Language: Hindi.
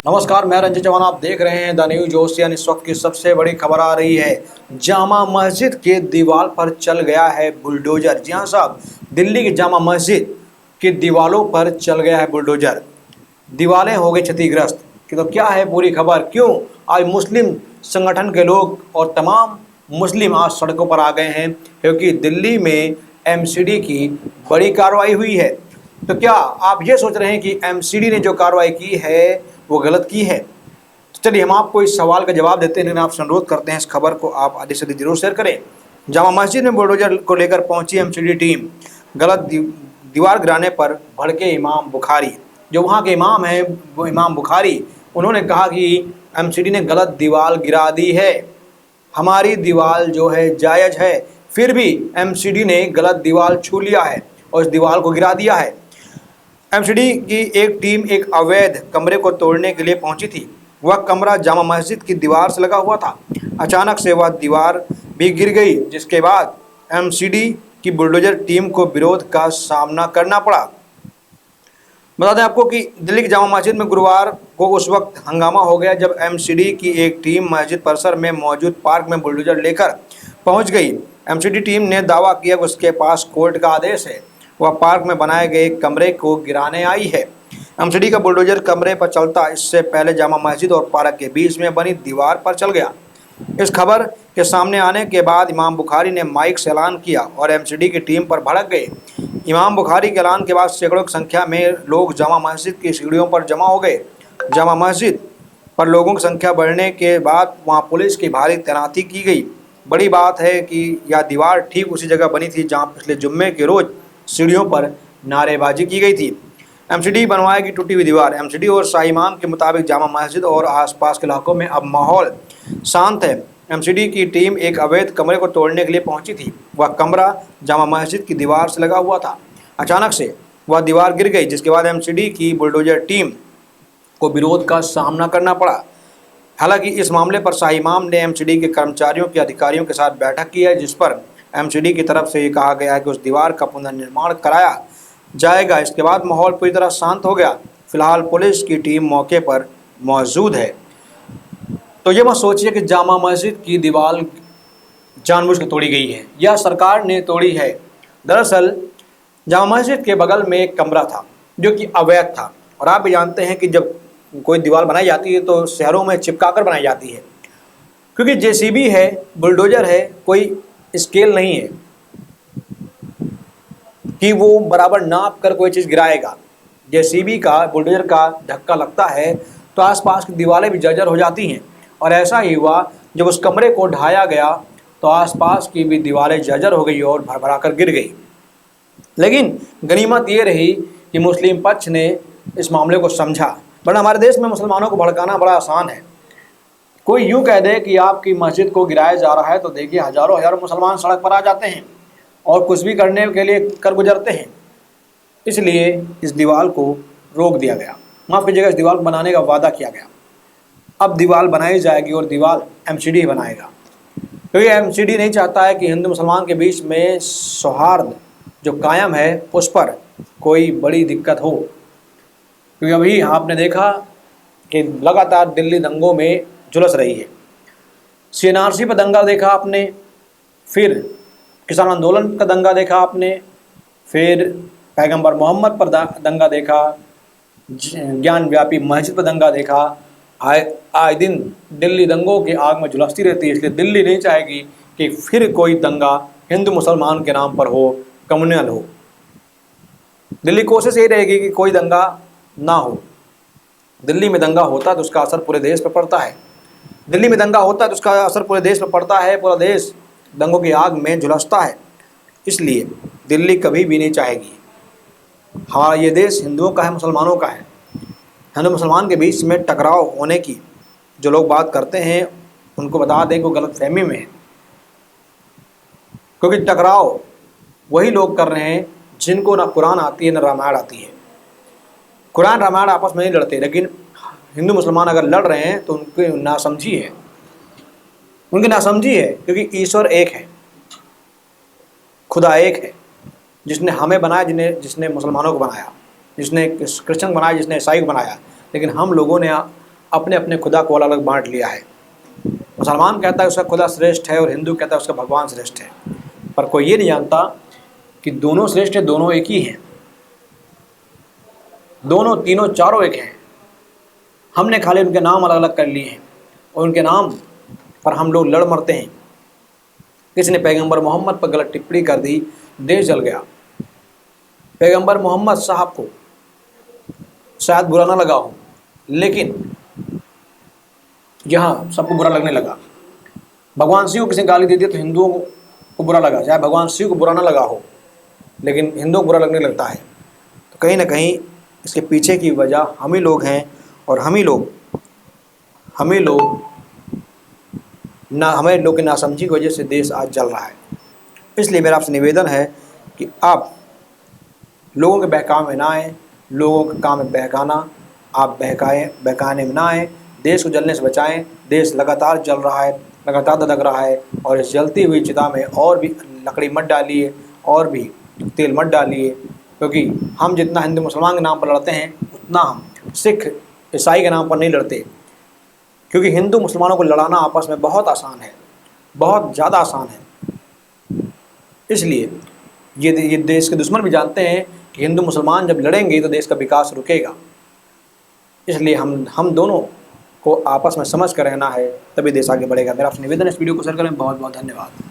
नमस्कार, मैं रंजित चौहान। आप देख रहे हैं द न्यूज ओशियन। इस वक्त की सबसे बड़ी खबर आ रही है, जामा मस्जिद के दीवार पर चल गया है बुलडोजर। जी हाँ साहब, दिल्ली की जामा मस्जिद की दीवारों पर चल गया है बुलडोजर। दीवारें हो गई क्षतिग्रस्त। कि तो क्या है पूरी खबर, क्यों आज मुस्लिम संगठन के लोग और तमाम मुस्लिम आज सड़कों पर आ गए हैं, क्योंकि दिल्ली में एमसीडी की बड़ी कार्रवाई हुई है। तो क्या आप ये सोच रहे हैं कि एमसीडी ने जो कार्रवाई की है वो गलत की है? तो चलिए हम आपको इस सवाल का जवाब देते हैं, लेकिन आपसे अनुरोध करते हैं इस खबर को आप अधिक से अधिक जरूर शेयर करें। जामा मस्जिद में बुलडोजर को लेकर पहुंची एमसीडी टीम। गलत दीवार गिराने पर भड़के इमाम बुखारी। जो वहाँ के इमाम हैं वो इमाम बुखारी, उन्होंने कहा कि एमसीडी ने गलत दीवार गिरा दी है। हमारी दीवार जो है जायज़ है, फिर भी एमसीडी ने गलत दीवार छू लिया है और इस दीवार को गिरा दिया है। एमसीडी की एक टीम एक अवैध कमरे को तोड़ने के लिए पहुंची थी। वह कमरा जामा मस्जिद की दीवार से लगा हुआ था। अचानक से वह दीवार भी गिर गई, जिसके बाद एमसीडी की बुलडोजर टीम को विरोध का सामना करना पड़ा। बता दें आपको कि दिल्ली की जामा मस्जिद में गुरुवार को उस वक्त हंगामा हो गया जब एमसीडी की एक टीम मस्जिद परिसर में मौजूद पार्क में बुलडोजर लेकर पहुंच गई। एमसीडी टीम ने दावा किया कि उसके पास कोर्ट का आदेश है। वह पार्क में बनाए गए कमरे को गिराने आई है। एमसीडी का बुलडोजर कमरे पर चलता इससे पहले जामा मस्जिद और पार्क के बीच में बनी दीवार पर चल गया। इस खबर के सामने आने के बाद इमाम बुखारी ने माइक से ऐलान किया और एमसीडी की टीम पर भड़क गए। इमाम बुखारी के ऐलान के बाद सैकड़ों की संख्या में लोग जामा मस्जिद की सीढ़ियों पर जमा हो गए। जामा मस्जिद पर लोगों की संख्या बढ़ने के बाद वहां पुलिस की भारी तैनाती की गई। बड़ी बात है कि यह दीवार ठीक उसी जगह बनी थी जहां पिछले जुम्मे के रोज सीढ़ियों पर नारेबाजी की गई थी। एमसीडी बनवाएगी टूटी हुई दीवार। एमसीडी और शाही इमाम के मुताबिक जामा मस्जिद और आसपास के इलाकों में अब माहौल शांत है। एमसीडी की टीम एक अवैध कमरे को तोड़ने के लिए पहुंची थी। वह कमरा जामा मस्जिद की दीवार से लगा हुआ था। अचानक से वह दीवार गिर गई, जिसके बाद एमसीडी की बुलडोजर टीम को विरोध का सामना करना पड़ा। हालांकि इस मामले पर शाही इमाम ने एमसीडी के कर्मचारियों के अधिकारियों के साथ बैठक की है, जिस पर एमसीडी की तरफ से ये कहा गया है कि उस दीवार का पुनर्निर्माण कराया जाएगा। इसके बाद माहौल पूरी तरह शांत हो गया। फिलहाल पुलिस की टीम मौके पर मौजूद है। तो ये मत सोचिए कि जामा मस्जिद की दीवार जानबूझ के तोड़ी गई है या सरकार ने तोड़ी है। दरअसल जामा मस्जिद के बगल में एक कमरा था जो कि अवैध था। और आप भी जानते हैं कि जब कोई दीवार बनाई जाती है तो शहरों में चिपका कर बनाई जाती है, क्योंकि जेसीबी है, बुलडोजर है, कोई स्केल नहीं है कि वो बराबर नाप कर कोई चीज़ गिराएगा। जेसीबी का बुलडोजर का धक्का लगता है तो आसपास की दीवारें भी जर्जर हो जाती हैं। और ऐसा ही हुआ, जब उस कमरे को ढाया गया तो आसपास की भी दीवारें जर्जर हो गई और भरभरा कर गिर गई। लेकिन गनीमत ये रही कि मुस्लिम पक्ष ने इस मामले को समझा, वरना हमारे देश में मुसलमानों को भड़काना बड़ा आसान है। कोई यूँ कह दे कि आपकी मस्जिद को गिराया जा रहा है तो देखिए हज़ारों हज़ारों मुसलमान सड़क पर आ जाते हैं और कुछ भी करने के लिए कर गुजरते हैं। इसलिए इस दीवार को रोक दिया गया, माफ़ कीजिएगा, इस दीवार को बनाने का वादा किया गया। अब दीवार बनाई जाएगी और दीवार एमसीडी बनाएगा, क्योंकि एमसीडी नहीं चाहता है कि हिंदू मुसलमान के बीच में सौहार्द जो कायम है उस पर कोई बड़ी दिक्कत हो। क्योंकि अभी आपने देखा कि लगातार दिल्ली दंगों में झुलस रही है। सीएनआरसी पर दंगा देखा आपने, फिर किसान आंदोलन का दंगा देखा आपने, फिर पैगंबर मोहम्मद पर दंगा देखा, ज्ञान व्यापी मस्जिद पर दंगा देखा। आए दिन दिल्ली दंगों की आग में झुलसती रहती है। इसलिए दिल्ली नहीं चाहेगी कि फिर कोई दंगा हिंदू मुसलमान के नाम पर हो, कम्युनल हो। दिल्ली कोशिश यही रहेगी कि कोई दंगा ना हो। दिल्ली में दंगा होता है तो उसका असर पूरे देश पर पड़ता है। दिल्ली में दंगा होता है तो उसका असर पूरे देश पर पड़ता है। पूरा देश दंगों की आग में झुलसता है। इसलिए दिल्ली कभी भी नहीं चाहेगी। हमारा ये देश हिंदुओं का है, मुसलमानों का है। हिंदू मुसलमान के बीच में टकराव होने की जो लोग बात करते हैं उनको बता दें कि वो गलतफहमी में है, क्योंकि टकराव वही लोग कर रहे हैं जिनको ना कुरान आती है ना रामायण आती है। कुरान रामायण आपस में नहीं लड़ते, लेकिन हिंदू मुसलमान अगर लड़ रहे हैं तो उनकी नासमझी है। उनकी नासमझी है क्योंकि ईश्वर एक है, खुदा एक है, जिसने हमें बनाया, जिसने मुसलमानों को बनाया, जिसने क्रिश्चियन बनाया, जिसने ईसाई को बनाया। लेकिन हम लोगों ने अपने अपने खुदा को अलग अलग बांट लिया है। मुसलमान कहता है उसका खुदा श्रेष्ठ है और हिंदू कहता है उसका भगवान श्रेष्ठ है, पर कोई ये नहीं जानता कि दोनों श्रेष्ठ है, दोनों एक ही हैं, दोनों तीनों चारों एक हैं। हमने खाली उनके नाम अलग अलग कर लिए हैं और उनके नाम पर हम लोग लड़ मरते हैं। किसी ने पैगंबर मोहम्मद पर गलत टिप्पणी कर दी, देश जल गया। पैगंबर मोहम्मद साहब को शायद बुरा ना लगा हो, लेकिन यहाँ सबको बुरा लगने लगा। भगवान शिव को किसी ने गाली दे दी तो हिंदुओं को बुरा लगा, चाहे भगवान शिव को बुरा ना लगा हो, लेकिन हिंदुओं को बुरा लगने लगता है। तो कहीं ना कहीं इसके पीछे की वजह हम ही लोग हैं, और हम ही लोग हमें लोग की नासमझी की वजह से देश आज जल रहा है। इसलिए मेरा आपसे निवेदन है कि आप लोगों के बहकावे में ना आए, लोगों के काम में बहकाना, आप बहकाने में ना आए, देश को जलने से बचाएं। देश लगातार जल रहा है, लगातार धधक रहा है, और इस जलती हुई चिता में और भी लकड़ी मत डालिए, और भी तेल मत डालिए, क्योंकि हम जितना हिंदू मुसलमान के नाम पर लड़ते हैं उतना हम सिख ईसाई के नाम पर नहीं लड़ते। क्योंकि हिंदू मुसलमानों को लड़ाना आपस में बहुत आसान है, बहुत ज़्यादा आसान है। इसलिए ये देश के दुश्मन भी जानते हैं कि हिंदू मुसलमान जब लड़ेंगे तो देश का विकास रुकेगा। इसलिए हम दोनों को आपस में समझ कर रहना है, तभी देश आगे बढ़ेगा। मेरा आपसे निवेदन है इस वीडियो को शेयर करें। बहुत बहुत धन्यवाद।